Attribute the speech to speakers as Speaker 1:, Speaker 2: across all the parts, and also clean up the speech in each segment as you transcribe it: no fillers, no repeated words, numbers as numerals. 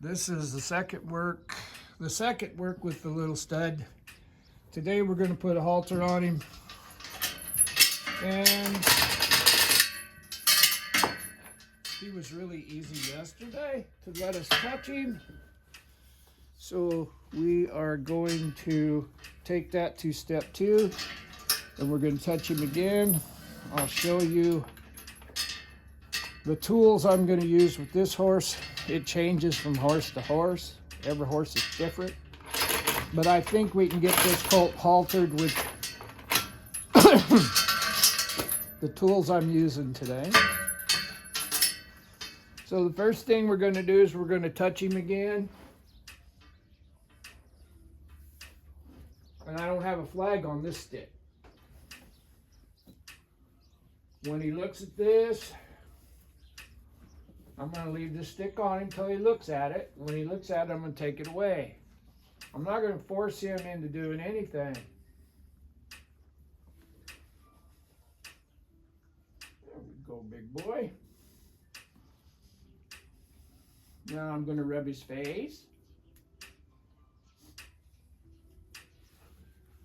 Speaker 1: This is the second work with the little stud. Today we're going to put a halter on him, and he was really easy yesterday to let us touch him. So we are going to take that to step 2, and we're going to touch him again. I'll show you the tools I'm going to use with this horse. It changes from horse to horse. Every horse is different. But I think we can get this colt haltered with the tools I'm using today. So the first thing we're going to do is we're going to touch him again. And I don't have a flag on this stick. When he looks at this, I'm going to leave this stick on him until he looks at it. When he looks at it, I'm going to take it away. I'm not going to force him into doing anything. There we go, big boy. Now I'm going to rub his face.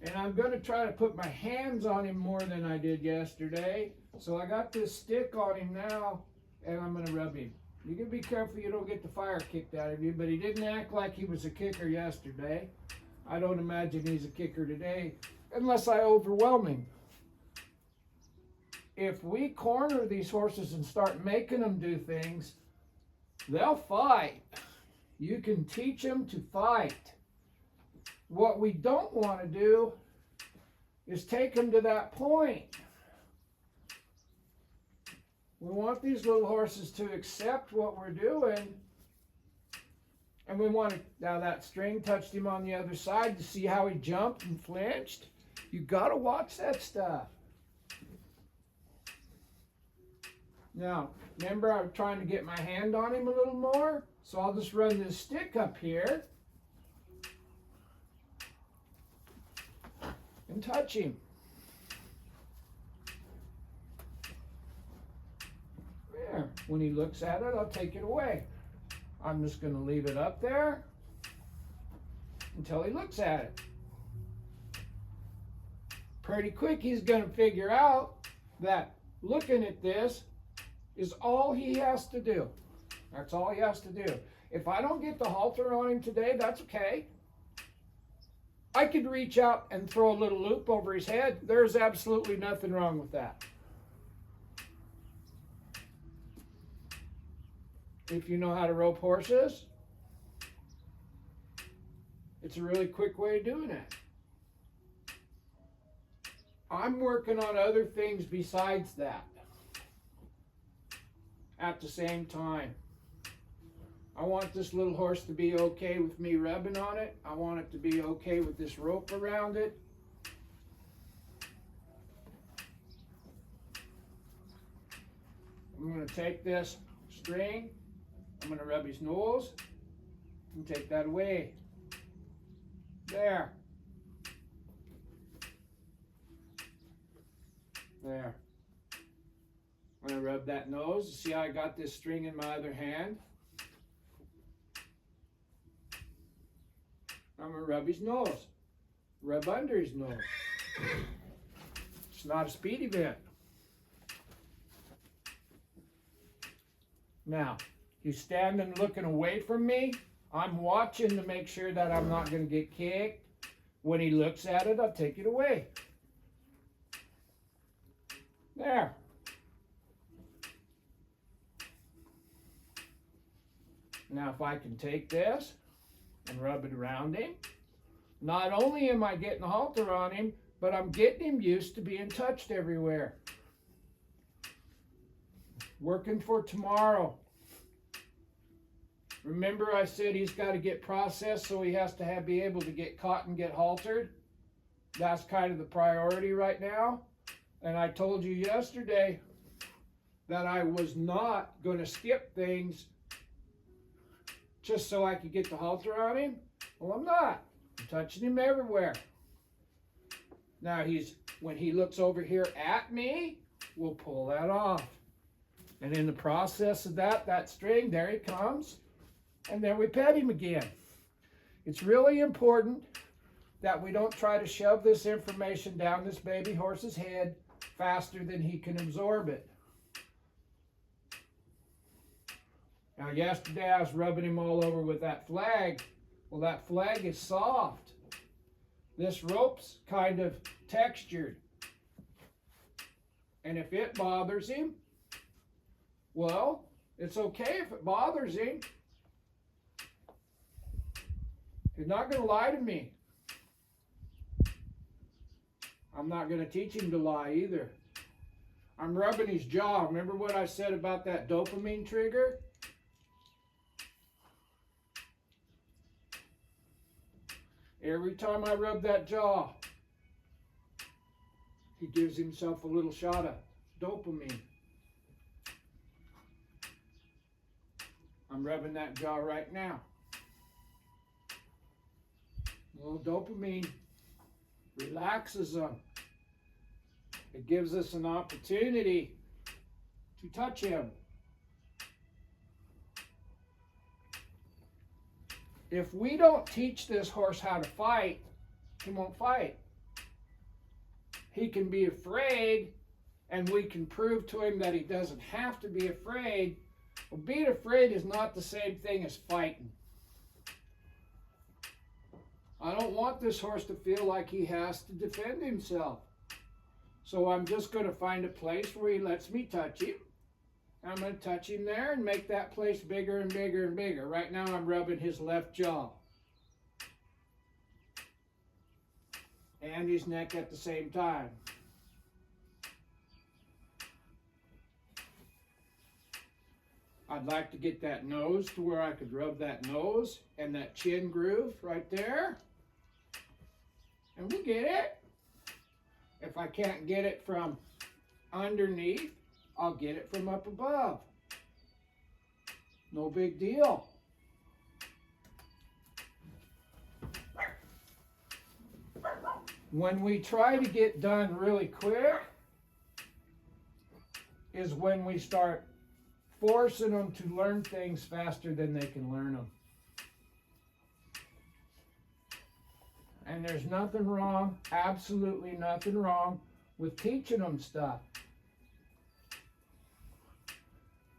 Speaker 1: And I'm going to try to put my hands on him more than I did yesterday. So I got this stick on him now, and I'm going to rub him. You can be careful you don't get the fire kicked out of you, but he didn't act like he was a kicker yesterday. I don't imagine he's a kicker today, unless I overwhelm him. If we corner these horses and start making them do things, they'll fight. You can teach them to fight. What we don't want to do is take them to that point. We want these little horses to accept what we're doing. And we want to, now that string touched him on the other side to see how he jumped and flinched. You got to watch that stuff. Now, remember I was trying to get my hand on him a little more? So I'll just run this stick up here and touch him. There. When he looks at it, I'll take it away. I'm just going to leave it up there until he looks at it. Pretty quick, he's going to figure out that looking at this is all he has to do. That's all he has to do. If I don't get the halter on him today, that's okay. I could reach out and throw a little loop over his head. There's absolutely nothing wrong with that. If you know how to rope horses, it's a really quick way of doing it. I'm working on other things besides that at the same time. I want this little horse to be okay with me rubbing on it. I want it to be okay with this rope around it. I'm going to take this string, I'm going to rub his nose and take that away. There. There. I'm going to rub that nose. See how I got this string in my other hand? I'm going to rub his nose. Rub under his nose. It's not a speed event. Now, he's standing looking away from me. I'm watching to make sure that I'm not going to get kicked. When he looks at it, I'll take it away. There. Now, if I can take this and rub it around him, not only am I getting the halter on him, but I'm getting him used to being touched everywhere. Working for tomorrow. Remember I said he's got to get processed, so he has to be able to get caught and get haltered? That's kind of the priority right now. And I told you yesterday that I was not going to skip things just so I could get the halter on him. Well, I'm not. I'm touching him everywhere. Now when he looks over here at me, we'll pull that off. And in the process of that string, there he comes. and then we pet him again. It's really important that we don't try to shove this information down this baby horse's head faster than he can absorb it. Now yesterday I was rubbing him all over with that flag. Well, that flag is soft. This rope's kind of textured. And if it bothers him, well, it's okay if it bothers him. He's not going to lie to me. I'm not going to teach him to lie either. I'm rubbing his jaw. Remember what I said about that dopamine trigger? Every time I rub that jaw, he gives himself a little shot of dopamine. I'm rubbing that jaw right now. A little dopamine relaxes them. It gives us an opportunity to touch him. If we don't teach this horse how to fight, he won't fight. He can be afraid, and we can prove to him that he doesn't have to be afraid. Well, being afraid is not the same thing as fighting. I don't want this horse to feel like he has to defend himself. So I'm just going to find a place where he lets me touch him. I'm going to touch him there and make that place bigger and bigger and bigger. Right now I'm rubbing his left jaw and his neck at the same time. I'd like to get that nose to where I could rub that nose and that chin groove right there. And we'll get it. If I can't get it from underneath, I'll get it from up above. No big deal. When we try to get done really quick is when we start forcing them to learn things faster than they can learn them. And there's nothing wrong, absolutely nothing wrong with teaching them stuff.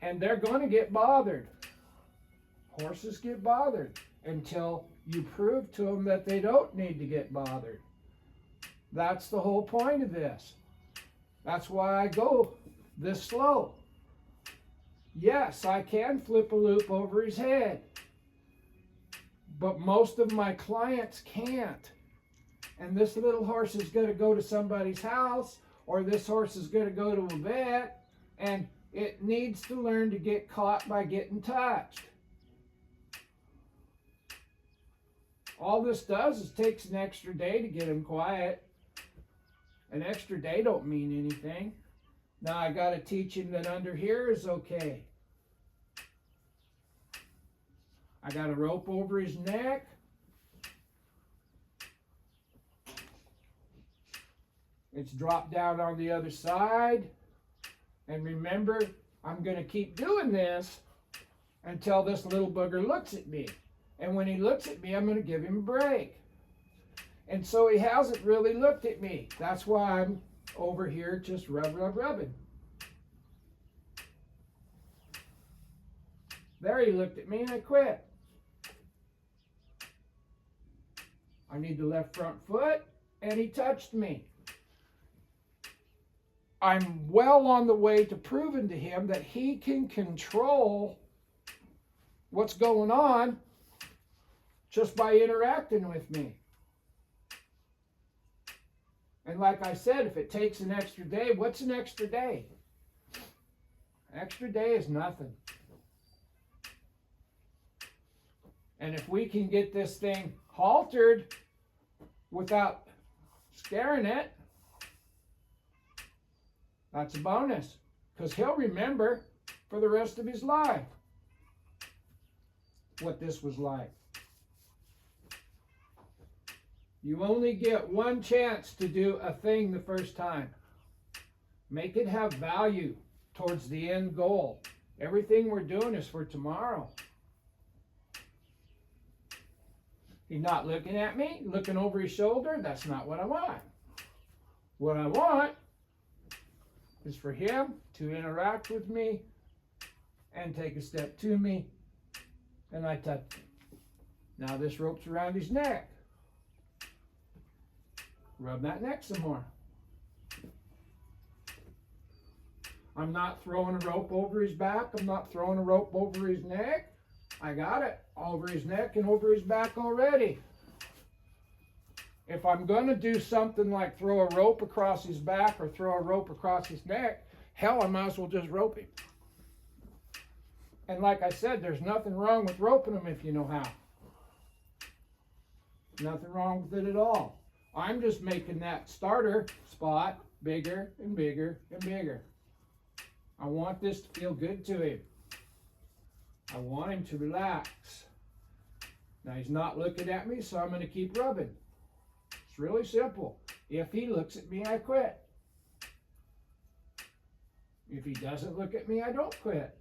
Speaker 1: And they're going to get bothered. Horses get bothered until you prove to them that they don't need to get bothered. That's the whole point of this. That's why I go this slow. Yes, I can flip a loop over his head, but most of my clients can't. And this little horse is going to go to somebody's house, or this horse is going to go to a vet, and it needs to learn to get caught by getting touched. All this does is takes an extra day to get him quiet. An extra day don't mean anything. Now I got to teach him that under here is okay. I got a rope over his neck. It's dropped down on the other side. And remember, I'm going to keep doing this until this little booger looks at me. And when he looks at me, I'm going to give him a break. And so he hasn't really looked at me. That's why I'm over here just rubbing. There he looked at me and I quit. I need the left front foot and he touched me. I'm well on the way to proving to him that he can control what's going on just by interacting with me. And like I said, if it takes an extra day, what's an extra day? An extra day is nothing. And if we can get this thing haltered without scaring it, that's a bonus, because he'll remember for the rest of his life what this was like. You only get one chance to do a thing the first time. Make it have value towards the end goal. Everything we're doing is for tomorrow. He's not looking at me, looking over his shoulder. That's not what I want. What I want is for him to interact with me and take a step to me, and I touch him. Now this rope's around his neck. Rub that neck some more. I'm not throwing a rope over his back. I'm not throwing a rope over his neck. I got it over his neck and over his back already. If I'm going to do something like throw a rope across his back or throw a rope across his neck, hell, I might as well just rope him. And like I said, there's nothing wrong with roping him if you know how. Nothing wrong with it at all. I'm just making that starter spot bigger and bigger and bigger. I want this to feel good to him. I want him to relax. Now he's not looking at me, so I'm going to keep rubbing. It's really simple. If he looks at me, I quit. If he doesn't look at me, I don't quit.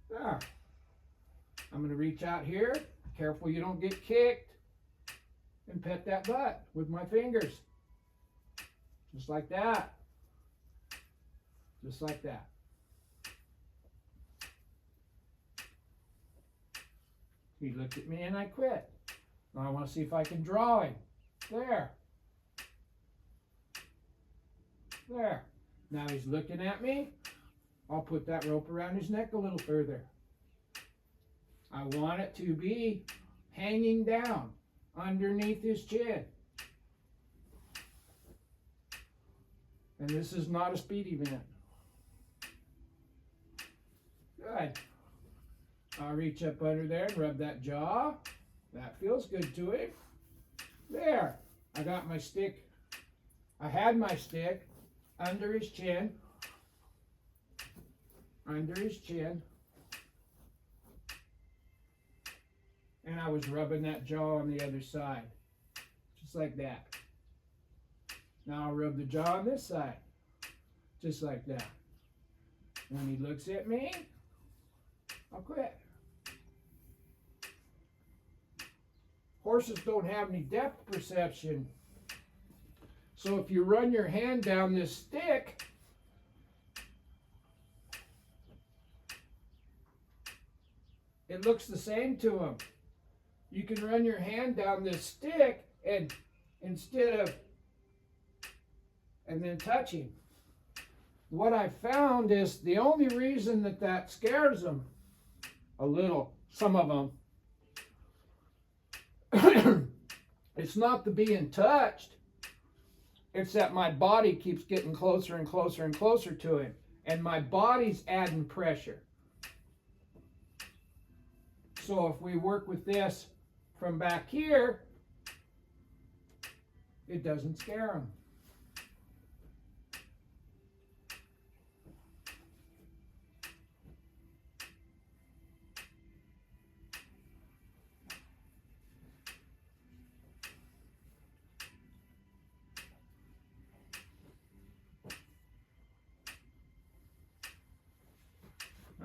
Speaker 1: There. I'm going to reach out here. Careful you don't get kicked. And pet that butt with my fingers. Just like that. Just like that. He looked at me and I quit. Now I want to see if I can draw him. There. There. Now he's looking at me. I'll put that rope around his neck a little further. I want it to be hanging down underneath his chin. And this is not a speed event. Good. I'll reach up under there and rub that jaw. That feels good to him. There. I got my stick. I had my stick under his chin. Under his chin. And I was rubbing that jaw on the other side. Just like that. Now I'll rub the jaw on this side. Just like that. When he looks at me, I'll quit. Horses don't have any depth perception. So if you run your hand down this stick, it looks the same to them. You can run your hand down this stick and then touch him. What I found is the only reason that scares them a little, some of them, it's not the being touched. It's that my body keeps getting closer and closer and closer to him. And my body's adding pressure. So if we work with this from back here, it doesn't scare him.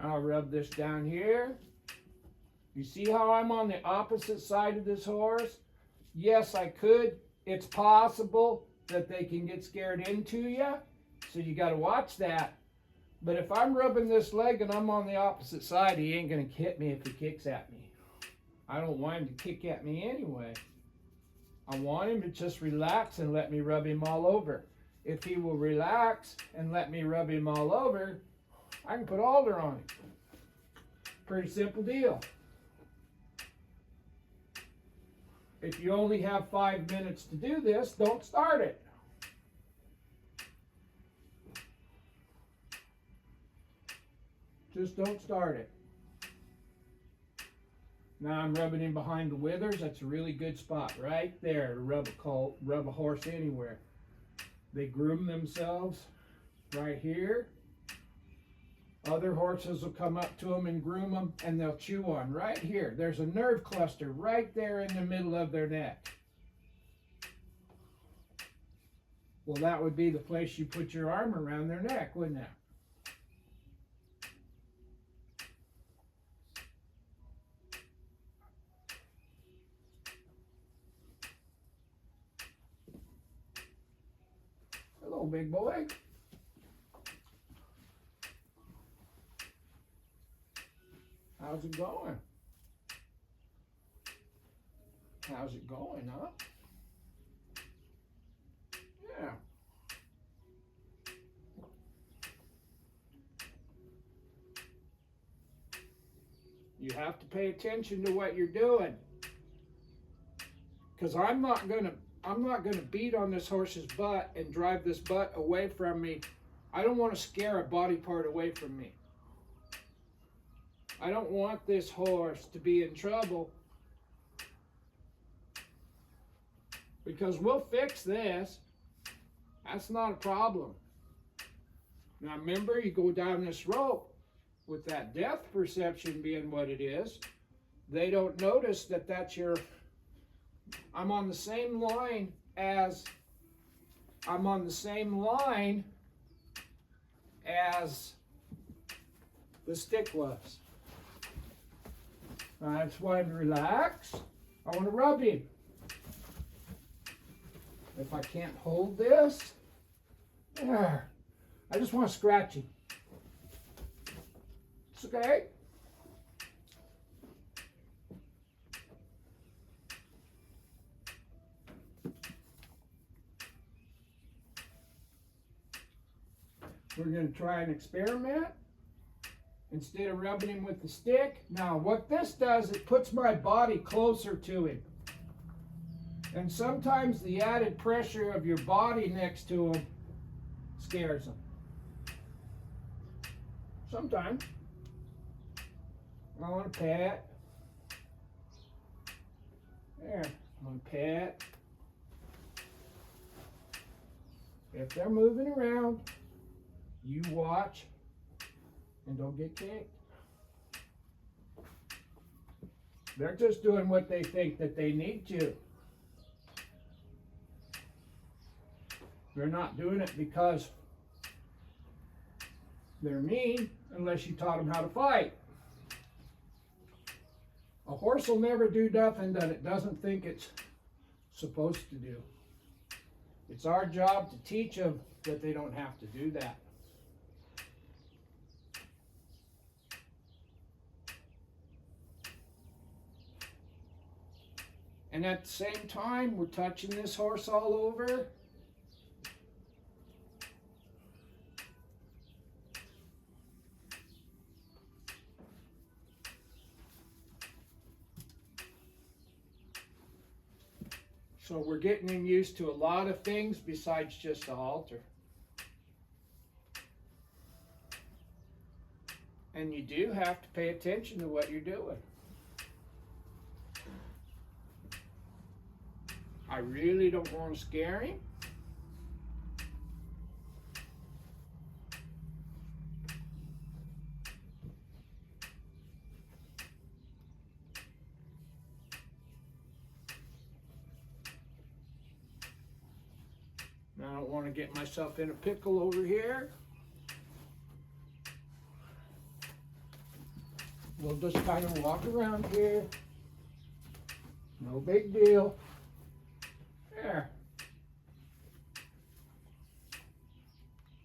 Speaker 1: I'll rub this down here. You see how I'm on the opposite side of this horse? Yes, I could. It's possible that they can get scared into you, so you got to watch that. But if I'm rubbing this leg and I'm on the opposite side, he ain't going to hit me if he kicks at me. I don't want him to kick at me anyway. I want him to just relax and let me rub him all over. If he will relax and let me rub him all over, I can put halter on him. Pretty simple deal. If you only have 5 minutes to do this, don't start it. Just don't start it. Now I'm rubbing him behind the withers. That's a really good spot right there to rub a horse anywhere. They groom themselves right here. Other horses will come up to them and groom them, and they'll chew on right here. There's a nerve cluster right there in the middle of their neck. Well, that would be the place you put your arm around their neck, wouldn't it? go, big boy. How's it going? How's it going, huh? Yeah. You have to pay attention to what you're doing. Because I'm not gonna beat on this horse's butt and drive this butt away from me. I don't want to scare a body part away from me. I don't want this horse to be in trouble, because we'll fix this. That's not a problem. Now remember, you go down this rope with that depth perception being what it is. They don't notice that that's your... I'm on the same line as the stick was. I just want him to relax. I want to rub him. If I can't hold this, there. I just want to scratch him. It's okay. We're going to try an experiment. Instead of rubbing him with the stick. Now what this does, it puts my body closer to him. And sometimes the added pressure of your body next to him scares him. Sometimes. I want to pat. There, I want to pat. If they're moving around, you watch and don't get kicked. They're just doing what they think that they need to. They're not doing it because they're mean, unless you taught them how to fight. A horse will never do nothing that it doesn't think it's supposed to do. It's our job to teach them that they don't have to do that. And at the same time, we're touching this horse all over. So we're getting him used to a lot of things besides just a halter. And you do have to pay attention to what you're doing. I really don't want to scare him. I don't want to get myself in a pickle over here. We'll just kind of walk around here. No big deal. There.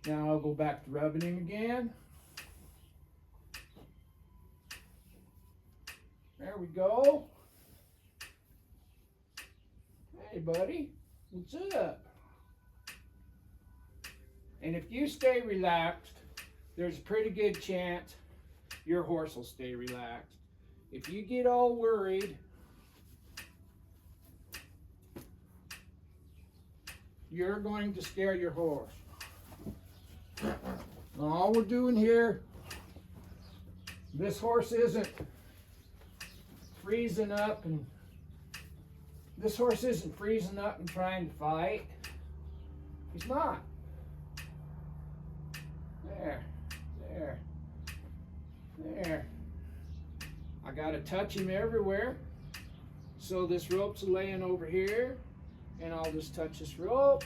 Speaker 1: Now I'll go back to rubbing him again. There we go. Hey buddy, what's up? And if you stay relaxed, there's a pretty good chance your horse will stay relaxed. If you get all worried, you're going to scare your horse. All we're doing here, this horse isn't freezing up and trying to fight. He's not. There. I gotta touch him everywhere. So this rope's laying over here, and I'll just touch this rope.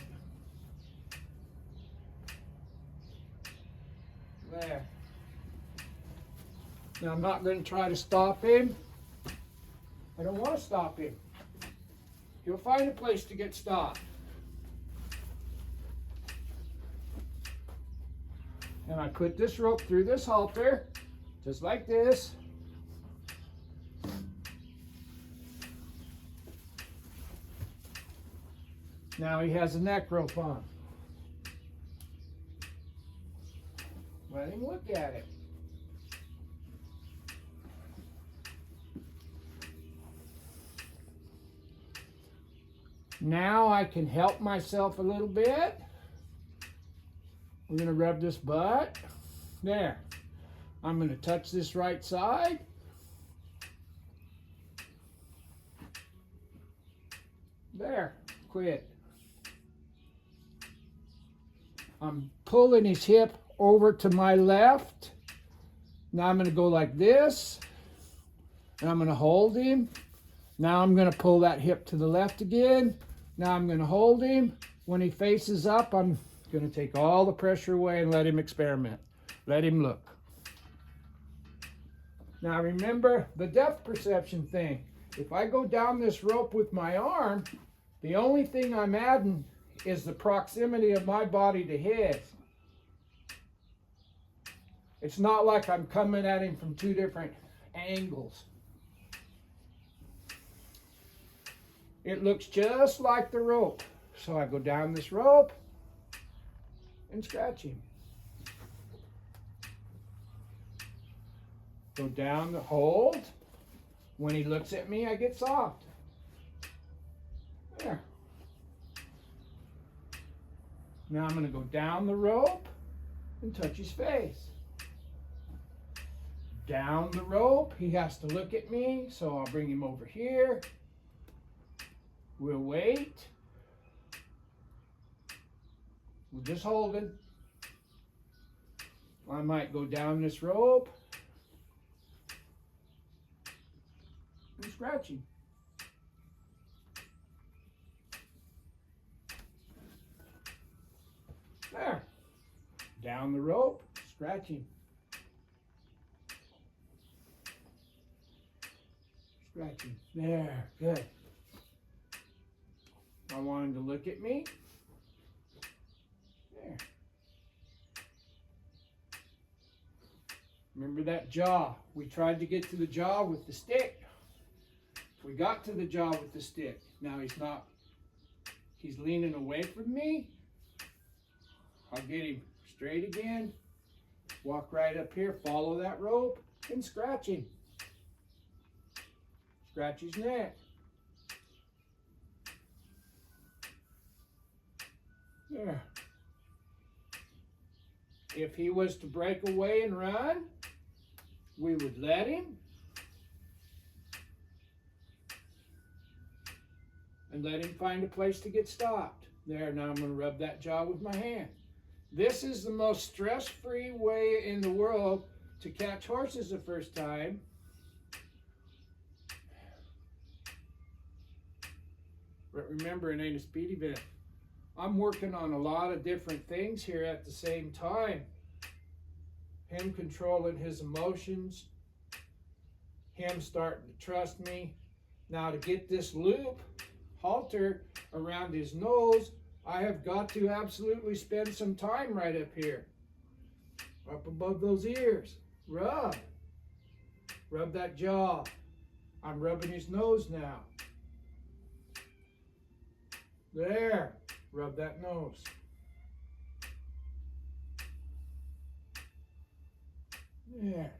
Speaker 1: There. Now I'm not going to try to stop him. I don't want to stop him. He'll find a place to get stopped. And I put this rope through this halter, just like this. Now he has a neck rope on. Let him look at it. Now I can help myself a little bit. We're going to rub this butt. There. I'm going to touch this right side. There. Quit. I'm pulling his hip over to my left. Now I'm going to go like this. And I'm going to hold him. Now I'm going to pull that hip to the left again. Now I'm going to hold him. When he faces up, I'm going to take all the pressure away and let him experiment. Let him look. Now remember the depth perception thing. If I go down this rope with my arm, the only thing I'm adding is the proximity of my body to his. It's not like I'm coming at him from two different angles. It looks just like the rope. So I go down this rope and scratch him. Go down the hold. When he looks at me, I get soft. There. Now I'm going to go down the rope and touch his face. Down the rope, he has to look at me, so I'll bring him over here. We'll wait. We're just holding. I might go down this rope and scratch him. There. Down the rope, scratch him. Scratch him. There, good. I want him to look at me. There. Remember that jaw? We tried to get to the jaw with the stick. We got to the jaw with the stick. Now he's leaning away from me. I'll get him straight again. Walk right up here, follow that rope, and scratch him. Scratch his neck. There. If he was to break away and run, we would let him and let him find a place to get stopped. There, now I'm going to rub that jaw with my hand. This is the most stress-free way in the world to catch horses the first time. But remember, it ain't a speed event. I'm working on a lot of different things here at the same time. Him controlling his emotions. Him starting to trust me. Now to get this loop halter around his nose, I have got to absolutely spend some time right up here. Up above those ears. Rub. Rub that jaw. I'm rubbing his nose now. There. Rub that nose. There.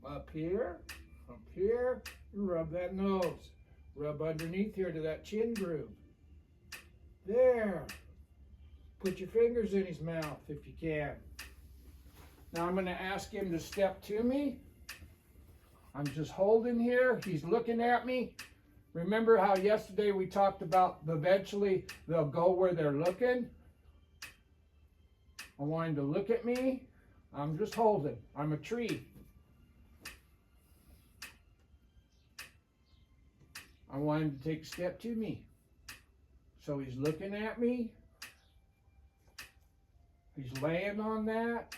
Speaker 1: Up here, and rub that nose. Rub underneath here to that chin groove. There. Put your fingers in his mouth if you can. Now I'm going to ask him to step to me. I'm just holding here. He's looking at me. Remember how yesterday we talked about eventually they'll go where they're looking? I want him to look at me. I'm just holding. I'm a tree. I want him to take a step to me. So he's looking at me. He's laying on that.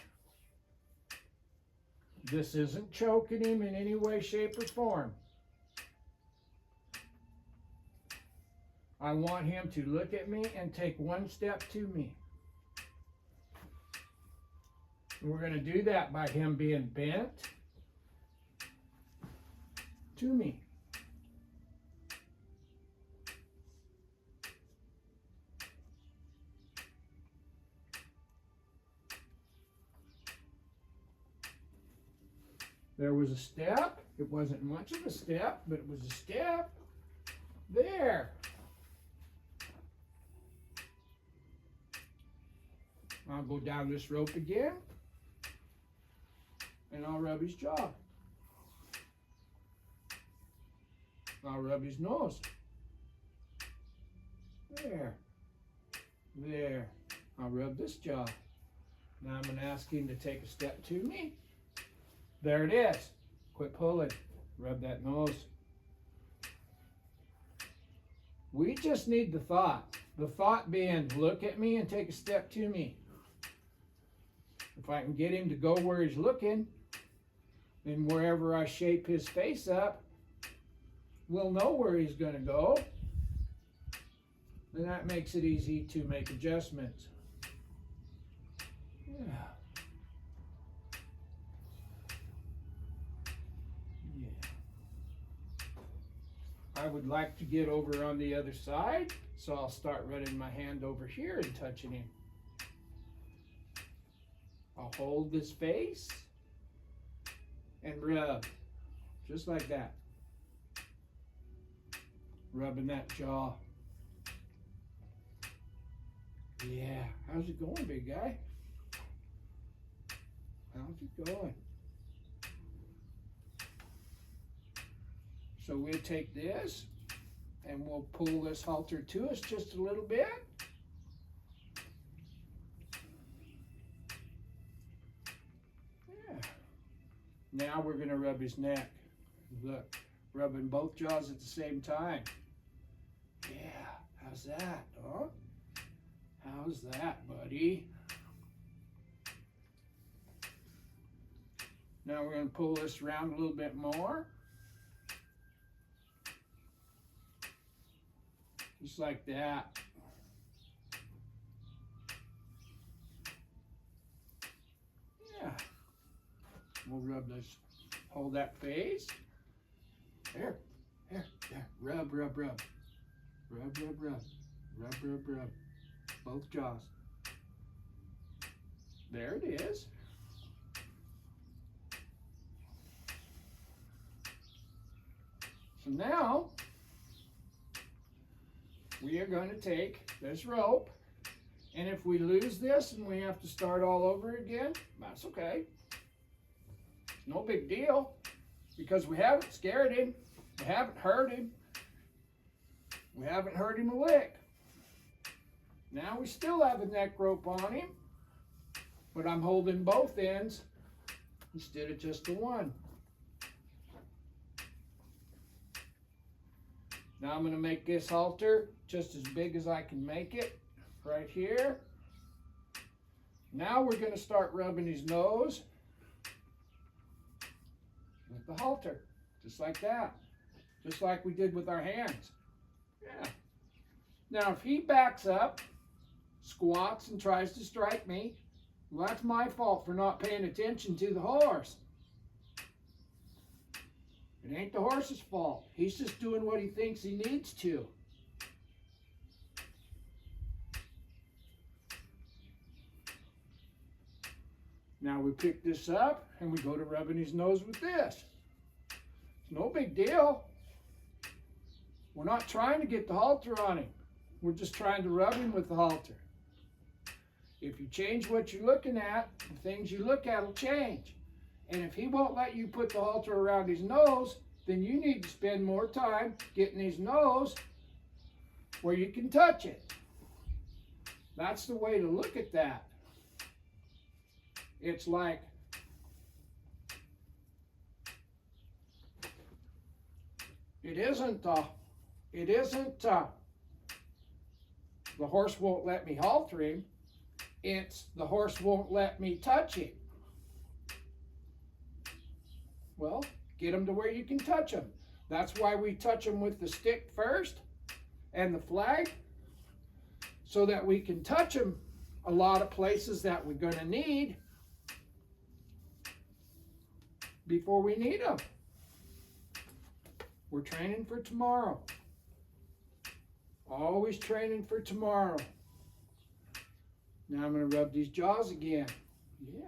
Speaker 1: This isn't choking him in any way, shape, or form. I want him to look at me and take one step to me. And we're going to do that by him being bent to me. There was a step. It wasn't much of a step, but it was a step. There. I'll go down this rope again, and I'll rub his jaw. I'll rub his nose. There. There. I'll rub this jaw. Now I'm going to ask him to take a step to me. There it is. Quit pulling. Rub that nose. We just need the thought. The thought being, look at me and take a step to me. If I can get him to go where he's looking, then wherever I shape his face up, we'll know where he's going to go. Then that makes it easy to make adjustments. Yeah. I would like to get over on the other side, so I'll start running my hand over here and touching him. I'll hold this face and rub, just like that. Rubbing that jaw. Yeah, how's it going, big guy? How's it going? So we'll take this and we'll pull this halter to us just a little bit. Yeah. Now we're going to rub his neck. Look, rubbing both jaws at the same time. Yeah, how's that, huh? How's that, buddy? Now we're going to pull this around a little bit more. Just like that. Yeah. We'll rub this, hold that face. There, there, there. Rub, rub, rub. Rub, rub, rub. Rub, rub, rub. Both jaws. There it is. So now, we are going to take this rope, and if we lose this and we have to start all over again, that's okay. No big deal, because we haven't scared him, we haven't hurt him, we haven't hurt him a lick. Now we still have a neck rope on him, but I'm holding both ends instead of just the one. Now I'm going to make this halter just as big as I can make it, right here. Now we're going to start rubbing his nose with the halter, just like that, just like we did with our hands. Yeah. Now if he backs up, squats and tries to strike me, well, that's my fault for not paying attention to the horse. It ain't the horse's fault. He's just doing what he thinks he needs to. Now we pick this up and we go to rubbing his nose with this. It's no big deal. We're not trying to get the halter on him. We're just trying to rub him with the halter. If you change what you're looking at, the things you look at will change. And if he won't let you put the halter around his nose, then you need to spend more time getting his nose where you can touch it. That's the way to look at that. It's like it isn't the horse won't let me halter him. It's the horse won't let me touch him. Well, get him to where you can touch him. That's why we touch him with the stick first and the flag, so that we can touch him a lot of places that we're going to need before we need them. We're training for tomorrow. Always training for tomorrow. Now I'm going to rub these jaws again. Yeah.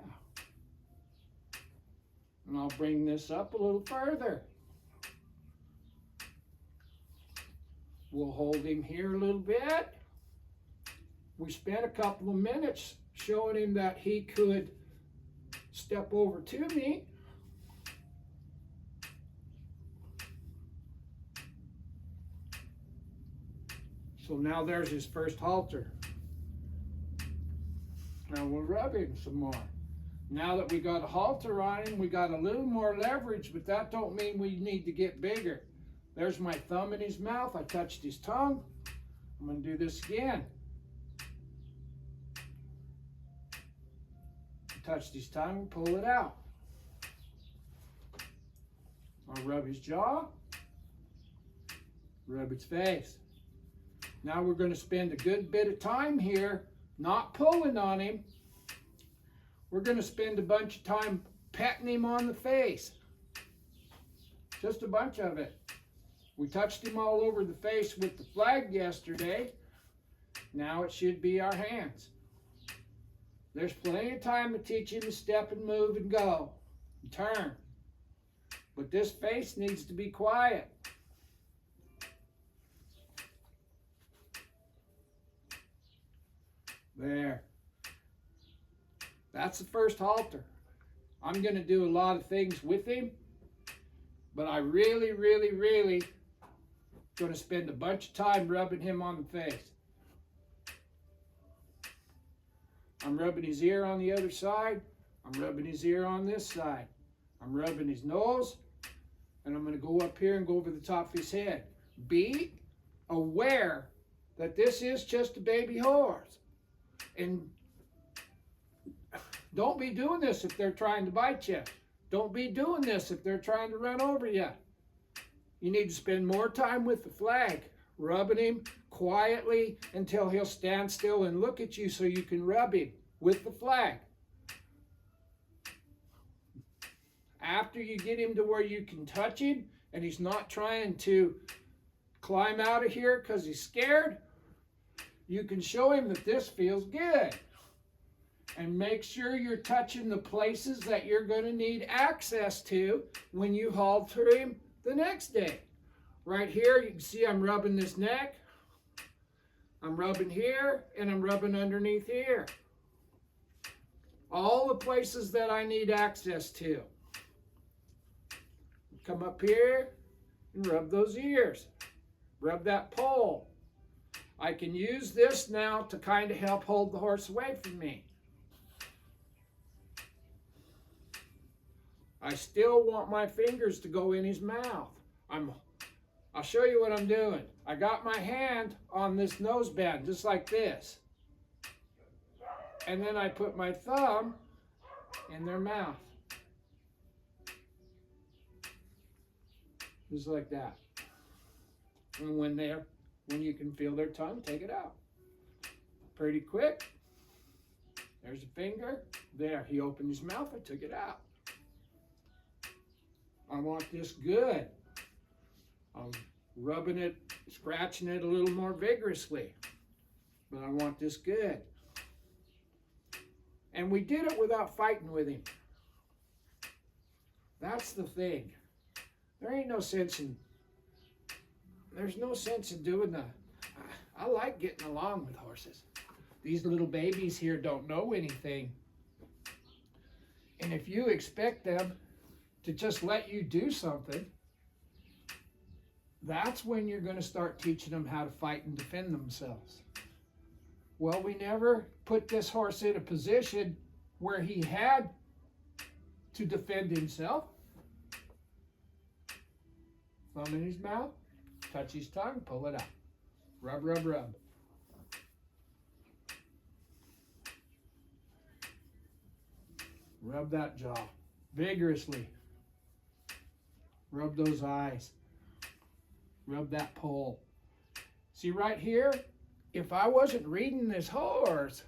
Speaker 1: And I'll bring this up a little further. We'll hold him here a little bit. We spent a couple of minutes showing him that he could step over to me. So now there's his first halter. Now we'll rub him some more. Now that we got a halter on him, we got a little more leverage, but that don't mean we need to get bigger. There's my thumb in his mouth. I touched his tongue. I'm going to do this again. Touch his tongue and pull it out. I'll rub his jaw, rub its face. Now we're going to spend a good bit of time here, not pulling on him. We're going to spend a bunch of time petting him on the face. Just a bunch of it. We touched him all over the face with the flag yesterday. Now it should be our hands. There's plenty of time to teach him to step and move and go and turn. But this face needs to be quiet. There. That's the first halter. I'm going to do a lot of things with him, but I really going to spend a bunch of time rubbing him on the face. I'm rubbing his ear on the other side. I'm rubbing his ear on this side. I'm rubbing his nose, and I'm going to go up here and go over the top of his head. Be aware that this is just a baby horse. And don't be doing this if they're trying to bite you. Don't be doing this if they're trying to run over you. You need to spend more time with the flag, rubbing him quietly until he'll stand still and look at you so you can rub him with the flag. After you get him to where you can touch him and he's not trying to climb out of here because he's scared, you can show him that this feels good. And make sure you're touching the places that you're going to need access to when you halter him the next day. Right here, you can see I'm rubbing this neck. I'm rubbing here, and I'm rubbing underneath here. All the places that I need access to. Come up here and rub those ears. Rub that pole. I can use this now to kind of help hold the horse away from me. I still want my fingers to go in his mouth. I'll show you what I'm doing. I got my hand on this nose bend, just like this. And then I put my thumb in their mouth. Just like that. And when you can feel their tongue, take it out. Pretty quick. There's a finger. There, he opened his mouth, I took it out. I want this good. I'm rubbing it, scratching it a little more vigorously. But I want this good. And we did it without fighting with him. That's the thing. There's no sense in doing that. I like getting along with horses. These little babies here don't know anything. And if you expect them to just let you do something, that's when you're going to start teaching them how to fight and defend themselves. Well, we never put this horse in a position where he had to defend himself. Thumb in his mouth, touch his tongue, pull it out. Rub, rub, rub. Rub that jaw vigorously. Rub those eyes. Rub that pole. See right here, if I wasn't reading this horse,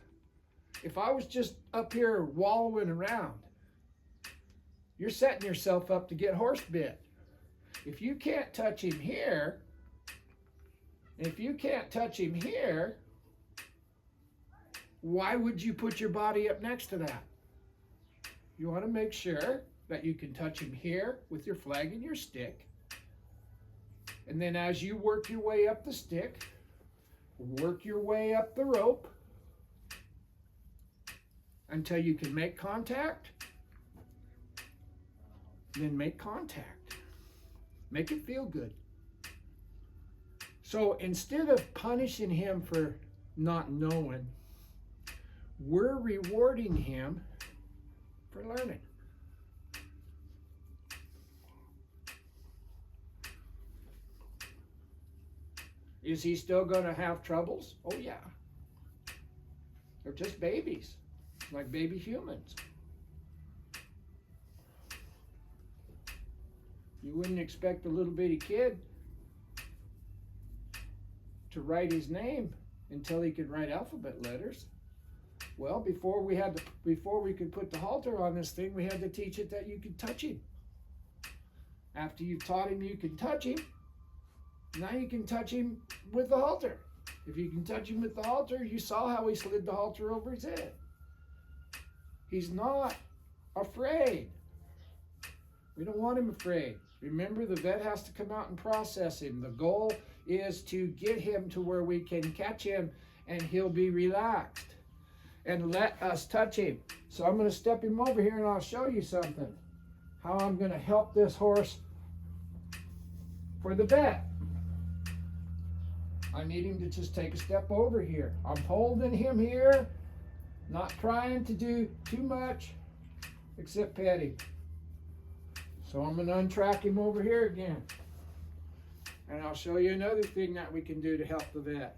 Speaker 1: if I was just up here wallowing around, you're setting yourself up to get horse bit. If you can't touch him here, why would you put your body up next to that? You want to make sure that you can touch him here with your flag and your stick. And then as you work your way up the stick, work your way up the rope until you can make contact. Then make contact. Make it feel good. So instead of punishing him for not knowing, we're rewarding him for learning. Is he still going to have troubles? Oh yeah. They're just babies, like baby humans. You wouldn't expect a little bitty kid to write his name until he could write alphabet letters. Well, before we could put the halter on this thing, we had to teach it that you could touch him. After you've taught him you can touch him, now you can touch him with the halter. If you can touch him with the halter, you saw how he slid the halter over his head. He's not afraid. We don't want him afraid. Remember, the vet has to come out and process him. The goal is to get him to where we can catch him and he'll be relaxed and let us touch him. So I'm going to step him over here and I'll show you something. How I'm going to help this horse for the vet. I need him to just take a step over here. I'm holding him here, not trying to do too much except pet him. So I'm going to untrack him over here again. And I'll show you another thing that we can do to help the vet.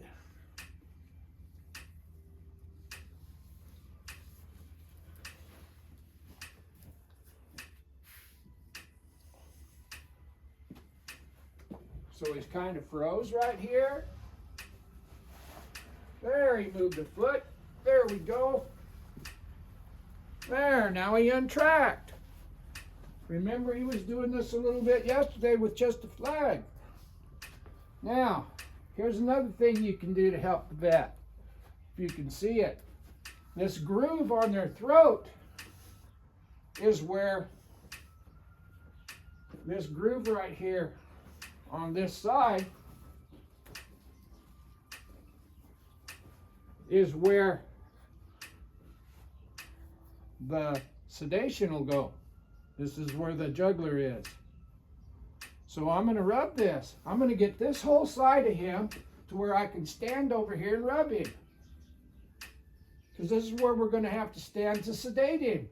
Speaker 1: So he's kind of froze right here. There, he moved a foot. There we go. There, now he untracked. Remember, he was doing this a little bit yesterday with just a flag. Now, here's another thing you can do to help the vet. If you can see it. This groove on their throat is where this groove right here on this side is where the sedation will go. This is where the jugular is. So I'm going to rub this. I'm going to get this whole side of him to where I can stand over here and rub him. Because this is where we're going to have to stand to sedate him.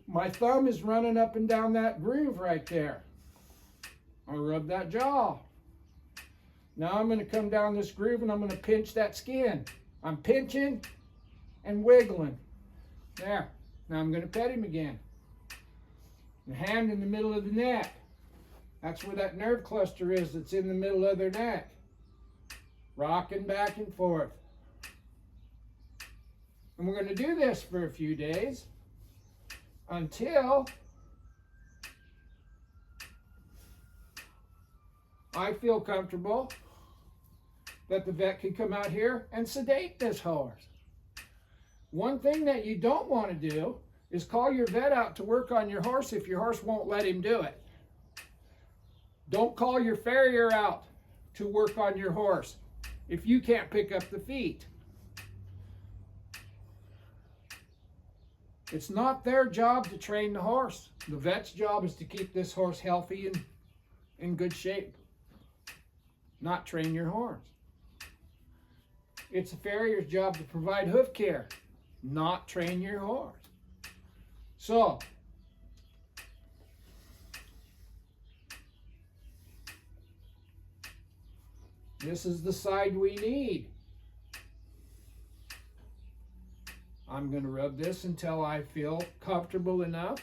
Speaker 1: My thumb is running up and down that groove right there. I'll rub that jaw. Now I'm going to come down this groove and I'm going to pinch that skin. I'm pinching and wiggling. There. Now I'm going to pet him again. The hand in the middle of the neck. That's where that nerve cluster is that's in the middle of their neck. Rocking back and forth. And we're going to do this for a few days until I feel comfortable that the vet can come out here and sedate this horse. One thing that you don't want to do is call your vet out to work on your horse if your horse won't let him do it. Don't call your farrier out to work on your horse if you can't pick up the feet. It's not their job to train the horse. The vet's job is to keep this horse healthy and in good shape, not train your horse. It's the farrier's job to provide hoof care, not train your horse. So, this is the side we need. I'm going to rub this until I feel comfortable enough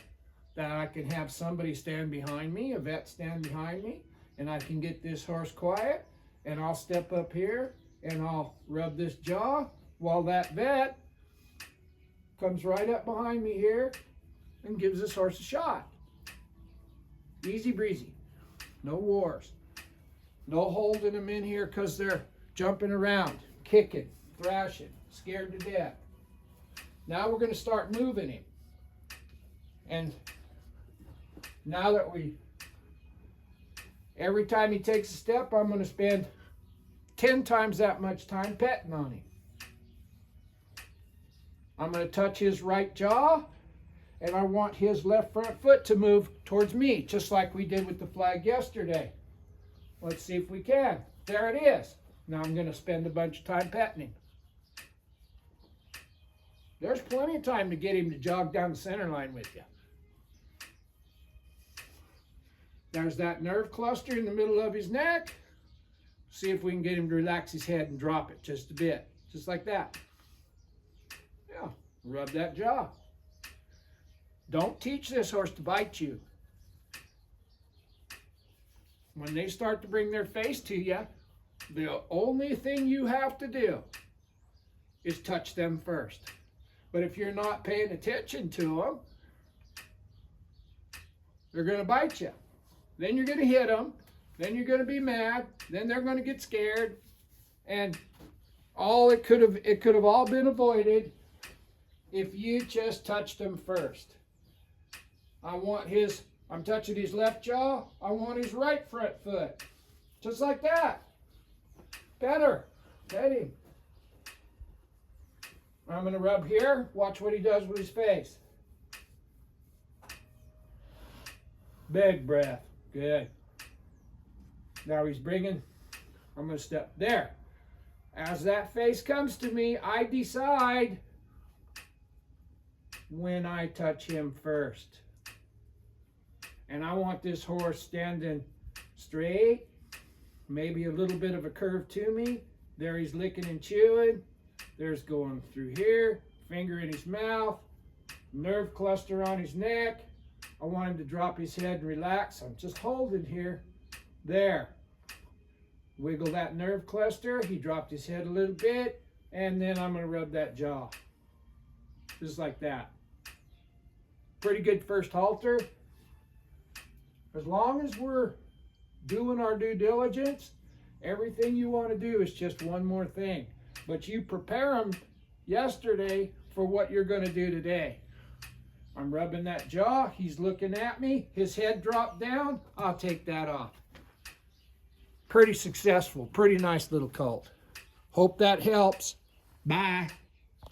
Speaker 1: that I can have somebody stand behind me, a vet stand behind me, and I can get this horse quiet, and I'll step up here and I'll rub this jaw while that vet comes right up behind me here and gives this horse a shot. Easy breezy. No wars. No holding them in here because they're jumping around, kicking, thrashing, scared to death. Now we're going to start moving him. And now that every time he takes a step, I'm going to spend 10 times that much time petting on him. I'm going to touch his right jaw, and I want his left front foot to move towards me, just like we did with the flag yesterday. Let's see if we can. There it is. Now I'm going to spend a bunch of time petting him. There's plenty of time to get him to jog down the center line with you. There's that nerve cluster in the middle of his neck. See if we can get him to relax his head and drop it just a bit. Just like that. Yeah, rub that jaw. Don't teach this horse to bite you. When they start to bring their face to you, the only thing you have to do is touch them first. But if you're not paying attention to them, they're going to bite you. Then you're going to hit them. Then you're going to be mad. Then they're going to get scared. And it could have all been avoided if you just touched them first. I'm touching his left jaw. I want his right front foot. Just like that. Better. Pet him. I'm going to rub here. Watch what he does with his face. Big breath. Good. Now he's bringing. I'm going to step there. As that face comes to me, I decide when I touch him first. And I want this horse standing straight, maybe a little bit of a curve to me. There he's licking and chewing. There's going through here, finger in his mouth, nerve cluster on his neck. I want him to drop his head and relax. I'm just holding here. There. Wiggle that nerve cluster. He dropped his head a little bit, and then I'm going to rub that jaw. Just like that. Pretty good first halter. As long as we're doing our due diligence, everything you want to do is just one more thing. But you prepare them yesterday for what you're going to do today. I'm rubbing that jaw. He's looking at me. His head dropped down. I'll take that off. Pretty successful. Pretty nice little colt. Hope that helps. Bye.